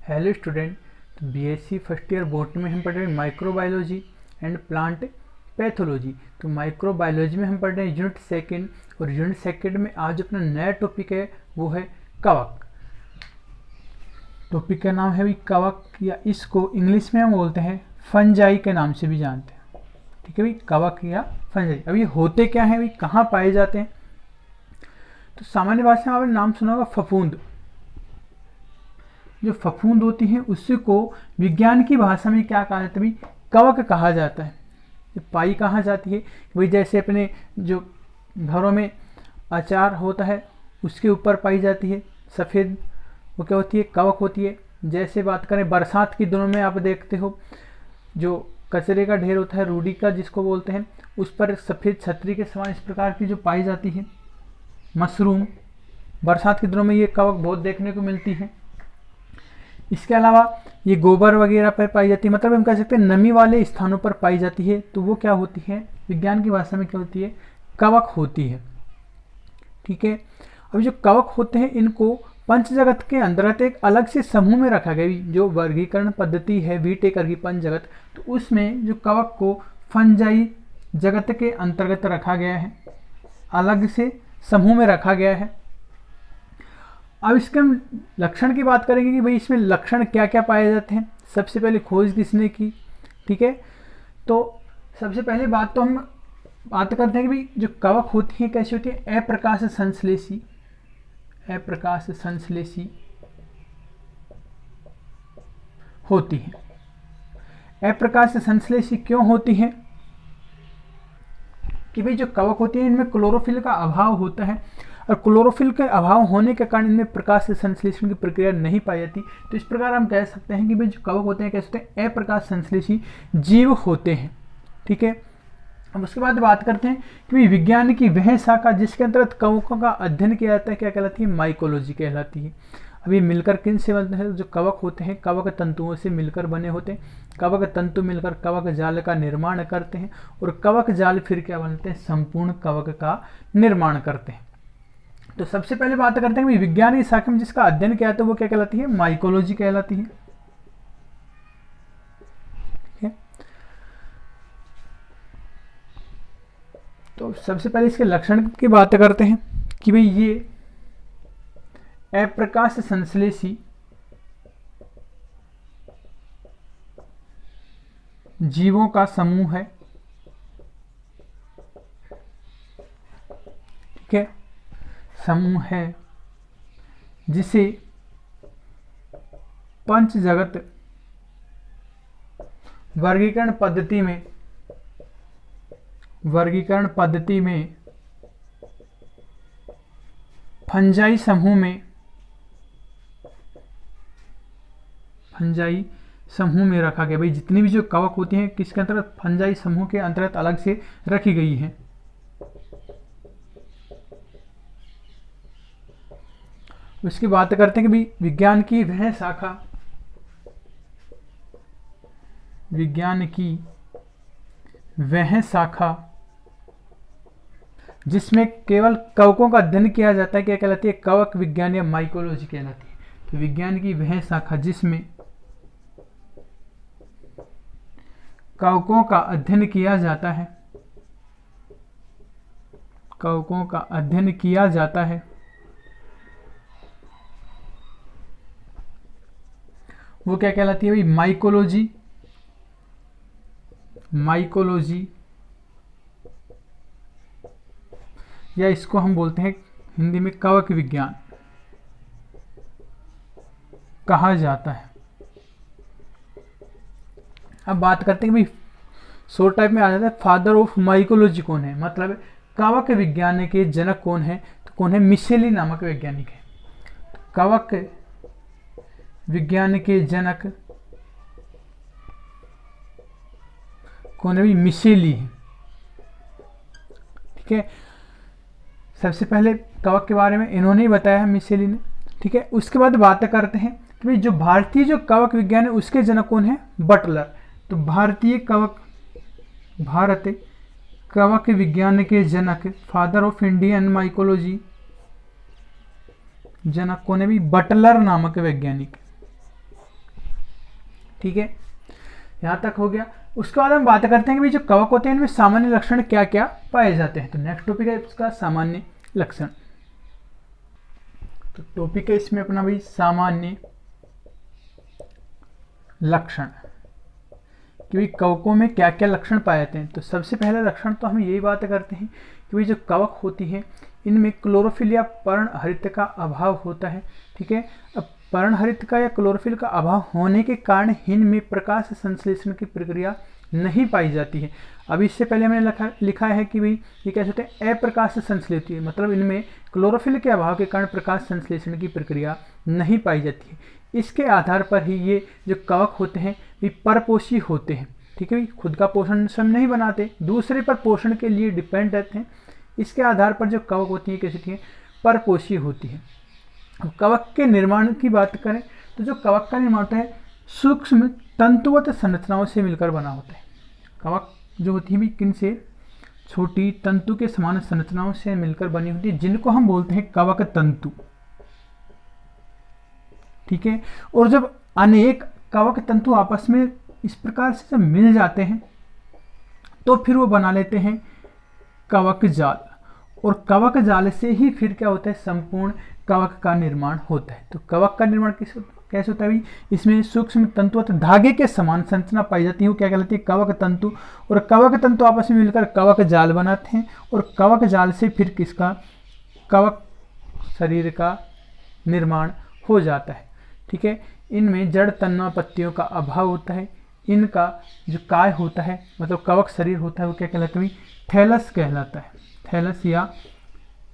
Hello student. तो BSc first year botany में हम पढ़ रहे हैं माइक्रोबायोलॉजी एंड प्लांट पैथोलॉजी। तो माइक्रोबायोलॉजी में हम पढ़ रहे हैं यूनिट सेकंड, और यूनिट सेकंड में आज अपना नया टॉपिक है वो है कवक। टॉपिक का नाम है भी कवक, या इसको इंग्लिश में हम बोलते हैं फंजाई के नाम से भी जानते हैं। ठीक है भाई, कवक या फंजाई। अब ये होते क्या है भाई, कहाँ पाए जाते हैं? तो सामान्य भाषा में आपने नाम सुना होगा फफूंद। जो फफूंद होती है उसी को विज्ञान की भाषा में क्या कहा जाता है भाई, कवक कहा जाता है। ये पाई कहाँ जाती है भाई, जैसे अपने जो घरों में अचार होता है उसके ऊपर पाई जाती है सफ़ेद, वो क्या होती है, कवक होती है। जैसे बात करें बरसात के दिनों में, आप देखते हो जो कचरे का ढेर होता है, रूडी का जिसको बोलते हैं, उस पर सफ़ेद छतरी के समान इस प्रकार की जो पाई जाती है मशरूम, बरसात के दिनों में ये कवक बहुत देखने को मिलती है। इसके अलावा ये गोबर वगैरह पर पाई जाती है, मतलब हम कह सकते हैं नमी वाले स्थानों पर पाई जाती है। तो वो क्या होती है, विज्ञान की भाषा में क्या होती है, कवक होती है। ठीक है। अब जो कवक होते हैं इनको पंच जगत के अंतर्गत एक अलग से समूह में रखा गया। जो वर्गीकरण पद्धति है वीटेकर की पंच जगत, तो उसमें जो कवक को फंजाई जगत के अंतर्गत रखा गया है, अलग से समूह में रखा गया है। अब इसके हम लक्षण की बात करेंगे कि भाई इसमें लक्षण क्या क्या पाए जाते हैं। सबसे पहले खोज किसने की? ठीक है। तो सबसे पहले बात तो हम बात करते हैं कि भाई जो कवक होती है कैसी होती है, अप्रकाश संश्लेषी। अप्रकाश संश्लेषी होती है। अप्रकाश संश्लेषी क्यों होती है कि भाई जो कवक होती है इनमें क्लोरोफिल का अभाव होता है, और क्लोरोफिल के अभाव होने के कारण इनमें प्रकाश संश्लेषण की प्रक्रिया नहीं पाई जाती। तो इस प्रकार हम कह सकते हैं कि भाई जो कवक होते हैं कैसे होते हैं, अप्रकाश संश्लेषी जीव होते हैं। ठीक है। अब उसके बाद बात करते हैं कि भाई विज्ञान की वह शाखा जिसके अंतर्गत कवकों का अध्ययन किया जाता है क्या कहलाती है, माइकोलॉजी कहलाती है। अब ये मिलकर किन से बनते हैं, जो कवक होते हैं कवक तंतुओं से मिलकर बने होते हैं। कवक तंतु मिलकर कवक जाल का निर्माण करते हैं, और कवक जाल फिर क्या बनते हैं, संपूर्ण कवक का निर्माण करते हैं। तो सबसे पहले बात करते हैं कि विज्ञान की शाखा में जिसका अध्ययन किया जाता है वो क्या कहलाती है, माइकोलॉजी कहलाती है। ठीक है। तो सबसे पहले इसके लक्षण की बात करते हैं कि भाई ये अप्रकाश संश्लेषी जीवों का समूह है। ठीक है, समूह है जिसे पंच जगत वर्गीकरण पद्धति में फंजाई समूह में रखा गया। भाई जितनी भी जो कवक होती हैं किसके अंतर्गत, फंजाई समूह के अंतर्गत अलग से रखी गई हैं। उसकी बात करते हैं कि भाई विज्ञान की वह शाखा जिसमें केवल कवकों का अध्ययन किया जाता है क्या कहलाती है, कवक विज्ञान या माइकोलॉजी कहलाती है। तो विज्ञान की वह शाखा जिसमें कवकों का अध्ययन किया जाता है वो क्या कहलाती है भाई, माइकोलॉजी, या इसको हम बोलते हैं हिंदी में कवक विज्ञान कहा जाता है। अब बात करते हैं कि भाई शॉर्ट टाइप में आ जाता है फादर ऑफ माइकोलॉजी कौन है, मतलब कवक विज्ञान के जनक कौन है, तो कौन है, मिशेली नामक वैज्ञानिक है। कवक विज्ञान के जनक कौन है भाई, मिशेली है। ठीक है। सबसे पहले कवक के बारे में इन्होंने ही बताया है, मिशेली ने। ठीक है। उसके बाद बात करते हैं कि भाई जो भारतीय जो कवक विज्ञान है उसके जनक कौन है, बटलर। तो भारत कवक विज्ञान के जनक, फादर ऑफ इंडियन माइकोलॉजी, जनक कौन है भी, बटलर नामक वैज्ञानिक। ठीक है, यहाँ तक हो गया। उसके बाद हम बात करते हैं कि भाई जो कवक होते हैं इनमें सामान्य लक्षण क्या क्या पाए जाते हैं। तो नेक्स्ट टॉपिक है इसका सामान्य लक्षण। तो टॉपिक है इसमें अपना भाई सामान्य लक्षण, कि भाई कवकों में क्या क्या लक्षण पाए जाते हैं। तो सबसे पहला लक्षण तो हम यही बात करते हैं कि भाई जो कवक होती हैं इनमें क्लोरोफिल या पर्णहरित का अभाव होता है। ठीक है, अब पर्णहरित का या क्लोरोफिल का अभाव होने के कारण इनमें प्रकाश संश्लेषण की प्रक्रिया नहीं पाई जाती है। अब इससे पहले हमने लिखा है कि भाई ये कैसे होते हैं, अप्रकाश संश्लेषित, मतलब इनमें क्लोरोफिल के अभाव के कारण प्रकाश संश्लेषण की प्रक्रिया नहीं पाई जाती है। इसके आधार पर ही ये जो कवक होते हैं ये परपोषी होते हैं। ठीक है, खुद का पोषण स्वयं नहीं बनाते, दूसरे पर पोषण के लिए डिपेंड रहते हैं। इसके आधार पर जो कवक होती है कैसी होती है, परपोषी होती है। अब कवक के निर्माण की बात करें तो जो कवक का निर्माण होता है सूक्ष्म तंतुवत संरचनाओं से मिलकर बना होता है। कवक जो होती है किन से, छोटी तंतु के समान संरचनाओं से मिलकर बनी होती है, जिनको हम बोलते हैं कवक तंतु। ठीक है, और जब अनेक कवक तंतु आपस में इस प्रकार से जब मिल जाते हैं तो फिर वो बना लेते हैं कवक जाल, और कवक जाल से ही फिर क्या होता है, संपूर्ण कवक का निर्माण होता है। तो कवक का निर्माण कैसे होता है भाई, इसमें सूक्ष्म तंतुवत धागे के समान संरचना पाई जाती है, वो क्या कहलाती है, कवक तंतु। और कवक तंतु आपस में मिलकर कवक जाल बनाते हैं, और कवक जाल से फिर किसका, कवक शरीर का निर्माण हो जाता है। ठीक है, इनमें जड़ तन्ना पत्तियों का अभाव होता है। इनका जो काय होता है, मतलब कवक शरीर होता है, वो क्या कहलाता है, थैलस कहलाता है, थैलस या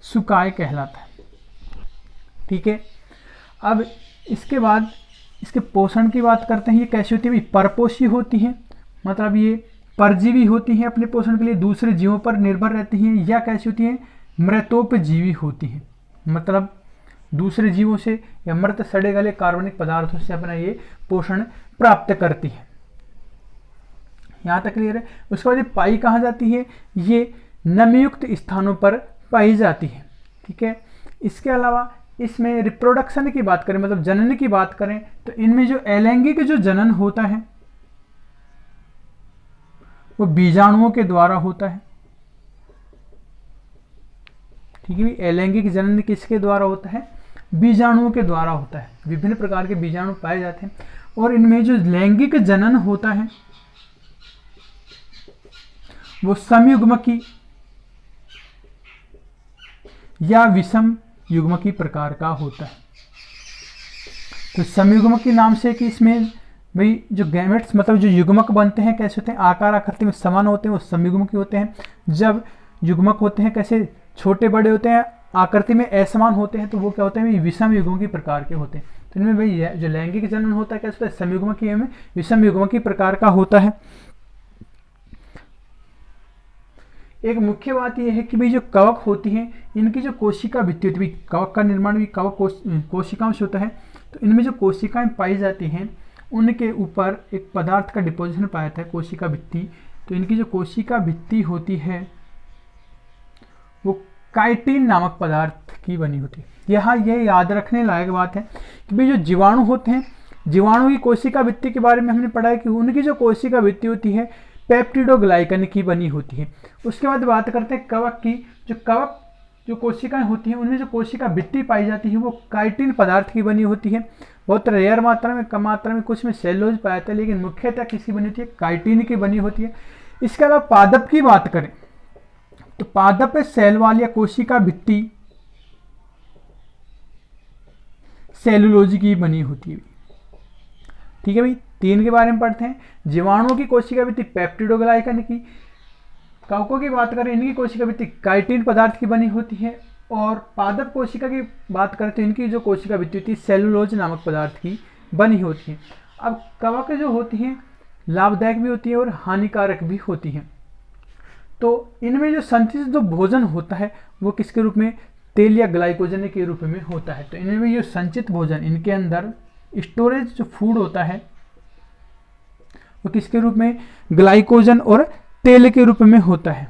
सुकाय कहलाता है। ठीक है, अब इसके बाद इसके पोषण की बात करते हैं। ये कैसी होती है, परपोषी होती है, मतलब ये परजीवी होती हैं, अपने पोषण के लिए दूसरे जीवों पर निर्भर रहती हैं। या कैसी होती हैं, मृतोपजीवी होती हैं, मतलब दूसरे जीवों से या मृत सड़े गले कार्बनिक पदार्थों से अपना ये पोषण प्राप्त करती है। यहाँ तक क्लियर है। उसके बाद ये पाई कहाँ जाती है, ये नमीयुक्त स्थानों पर पाई जाती है। ठीक है, इसके अलावा इसमें रिप्रोडक्शन की बात करें, मतलब जनन की बात करें, तो इनमें जो अलैंगिक जो जनन होता है वो बीजाणुओं के द्वारा होता है। ठीक है, अलैंगिक जनन किसके द्वारा होता है, बीजाणुओं के द्वारा होता है। विभिन्न प्रकार के बीजाणु पाए जाते हैं, और इनमें जो लैंगिक जनन होता है वो समयुग्मकी या विषम युग्मकी प्रकार का होता है। तो समयुग्मकी नाम से कि इसमें भाई जो गैमेट्स, मतलब जो युग्मक बनते हैं कैसे होते हैं, आकार आकृति में समान होते हैं, वो समयुग्मकी होते हैं। जब युग्मक होते हैं कैसे, छोटे बड़े होते हैं, आकृति में असमान होते हैं, तो वो क्या होते हैं, विषम युग्मकी प्रकार के होते हैं। तो इनमें भाई जो लैंगिक जनन होता है कैसे होता है, समयुग्मकी में विषम युग्मकी प्रकार का होता है। एक मुख्य बात यह है कि भाई जो कवक होती हैं इनकी जो कोशिका भित्ति होती है, कवक का निर्माण भी कवक कोशिकाओं से होता है। तो इनमें जो कोशिकाएं पाई जाती हैं उनके ऊपर एक पदार्थ का डिपोजिशन पाया जाता है, कोशिका भित्ति। तो इनकी जो कोशिका भित्ति होती है वो काइटिन नामक पदार्थ की बनी होती है। यहाँ यह याद रखने लायक बात है कि भाई जो जीवाणु होते हैं, जीवाणु की कोशिका भित्ति के बारे में हमने पढ़ा है कि उनकी जो कोशिका भित्ति होती है पेप्टिडोग्लाइकन की बनी होती है। उसके बाद बात करते हैं कवक की। जो कवक जो कोशिकाएं होती हैं उनमें जो कोशिका भित्ति पाई जाती है वो काइटिन पदार्थ की बनी होती है। बहुत रेयर मात्रा में, कम मात्रा में कुछ में सेलुलोज पाया जाता है, लेकिन मुख्यतः किसकी बनी होती है, काइटिन की बनी होती है। इसके अलावा पादप की बात करें तो पादप सेल वाल या कोशिका भित्ति सेलुलोज की बनी होती है। ठीक है भाई, तीन के बारे में पढ़ते हैं। जीवाणुओं की कोशिका भित्ति पेप्टिडोग्लाइकन की, कवकों की बात करें इनकी कोशिका भित्ति काइटिन पदार्थ की बनी होती है, और पादप कोशिका की बात करें तो इनकी जो कोशिका भित्ति होती है सेलुलोज नामक पदार्थ की बनी होती है। अब कवक जो होती हैं लाभदायक भी होती है और हानिकारक भी होती हैं। तो इनमें जो संचित जो भोजन होता है वो किसके रूप में, तेल या ग्लाइकोजन के रूप में होता है। तो इनमें जो संचित भोजन, इनके अंदर स्टोरेज जो फूड होता है वो किसके रूप में, ग्लाइकोजन और तेल के रूप में होता है।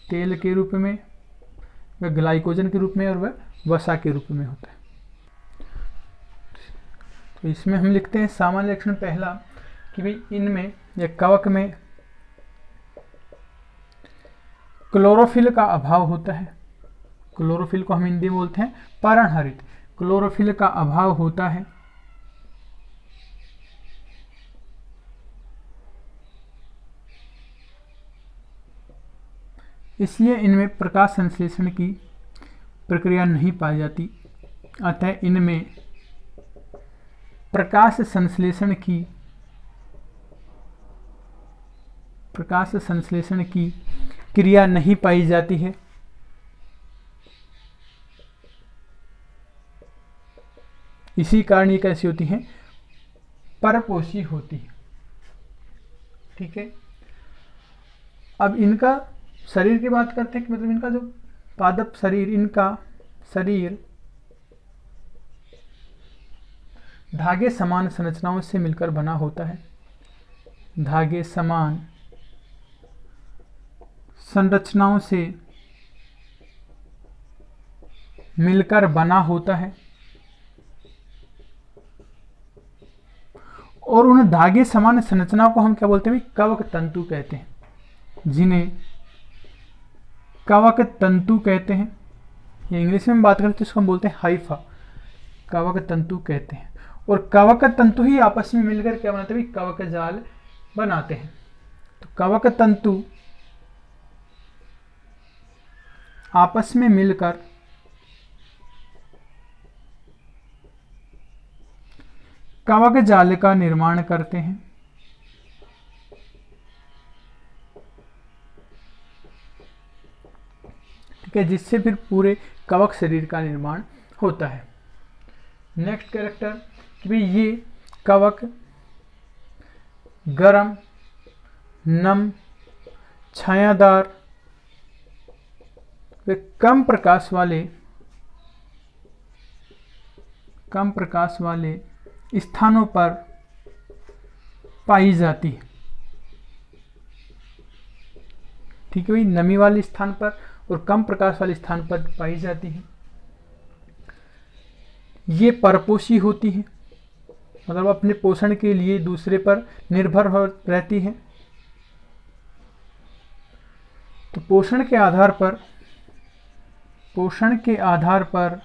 तेल के रूप में, वह ग्लाइकोजन के रूप में, और वह वसा के रूप में होता है। तो इसमें हम लिखते हैं सामान्य लक्षण पहला कि भाई इनमें या कवक में क्लोरोफिल का अभाव होता है। क्लोरोफिल को हम हिंदी में बोलते हैं पर्णहरित। क्लोरोफिल का अभाव होता है। इसलिए इनमें प्रकाश संश्लेषण की प्रक्रिया नहीं पाई जाती। अतः इनमें प्रकाश संश्लेषण की क्रिया नहीं पाई जाती है। इसी कारण ये कैसी होती हैं, परपोषी होती है। ठीक है, अब इनका शरीर की बात करते हैं कि मतलब इनका जो पादप शरीर, इनका शरीर धागे समान संरचनाओं से मिलकर बना होता है। धागे समान संरचनाओं से मिलकर बना होता है और उन धागे समान संरचनाओं को हम क्या बोलते हैं, कवक तंतु कहते हैं, जिन्हें कवक तंतु कहते हैं। ये इंग्लिश में बात करते हैं तो इसको हम बोलते हैं हाइफा, कवक तंतु कहते हैं। और कवक तंतु ही आपस में मिलकर क्या बनाते हैं, कवक जाल बनाते हैं। तो कवक तंतु आपस में मिलकर कवक जाल का निर्माण करते हैं। ठीक है, जिससे फिर पूरे कवक शरीर का निर्माण होता है। नेक्स्ट कैरेक्टर कि भाई ये कवक गरम, नम, छायादार वे कम प्रकाश वाले स्थानों पर पाई जाती है। ठीक है भाई, नमी वाले स्थान पर और कम प्रकाश वाले स्थान पर पाई जाती है। ये परपोषी होती है, मतलब अपने पोषण के लिए दूसरे पर निर्भर हो रहती है। तो पोषण के आधार पर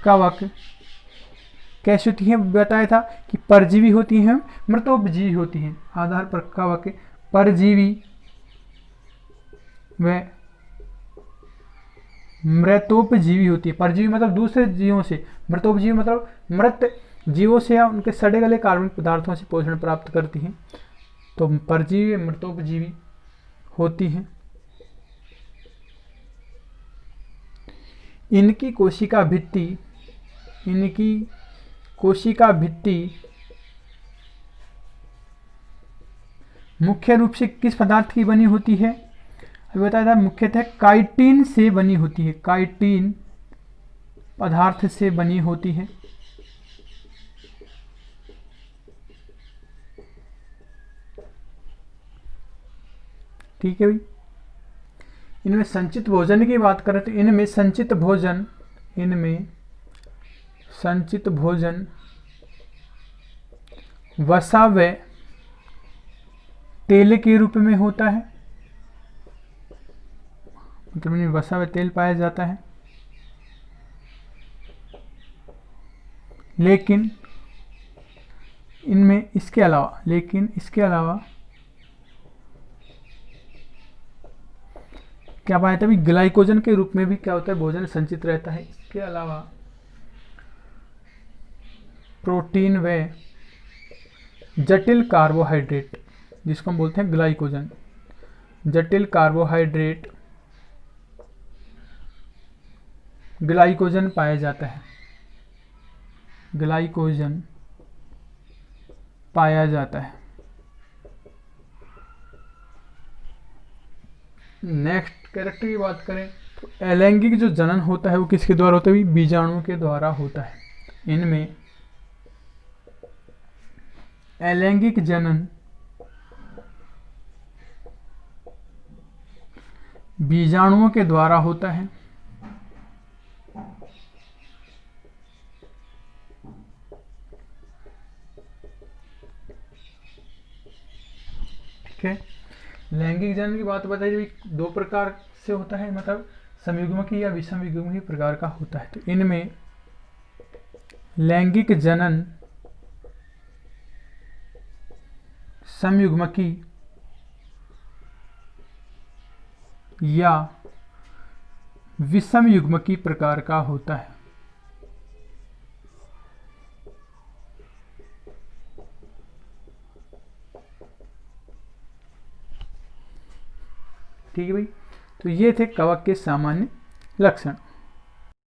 कवक कैसे होती है, बताया था कि परजीवी होती हैं, मृतोपजीवी होती हैं। आधार पर कवक परजीवी व मृतोपजीवी होती है। परजीवी मतलब दूसरे जीवों से, मृतोपजीवी मतलब मृत जीवों से या उनके सड़े गले कार्बनिक पदार्थों से पोषण प्राप्त करती हैं। तो परजीवी मृतोपजीवी होती हैं। इनकी कोशिका भित्ति मुख्य रूप से किस पदार्थ की बनी होती है, अभी बताया था, मुख्यतः काइटिन से बनी होती है। काइटिन पदार्थ से बनी होती है। ठीक है भाई, इनमें संचित भोजन की बात करें तो इनमें संचित भोजन वसा व तेल के रूप में होता है। मतलब इनमें वसा व तेल पाया जाता है। लेकिन इसके अलावा क्या पाया था, ग्लाइकोजन के रूप में भी क्या होता है, भोजन संचित रहता है। इसके अलावा प्रोटीन व जटिल कार्बोहाइड्रेट, जिसको हम बोलते हैं ग्लाइकोजन, जटिल कार्बोहाइड्रेट ग्लाइकोजन पाया जाता है। ग्लाइकोजन पाया जाता है। नेक्स्ट कैरेक्टर की बात करें तो अलैंगिक जो जनन होता है वो किसके द्वारा होता है, बीजाणु के द्वारा होता है। इनमें अलैंगिक जनन बीजाणुओं के द्वारा होता है। ठीक है। लैंगिक जनन की बात बताई भाई 2 प्रकार से होता है, मतलब समयुग्मकी या विषम युग्मकी प्रकार का होता है। तो इनमें लैंगिक जनन समयुग्मकी या विषम युग्मकी प्रकार का होता है। ठीक है भाई, तो ये थे कवक के सामान्य लक्षण।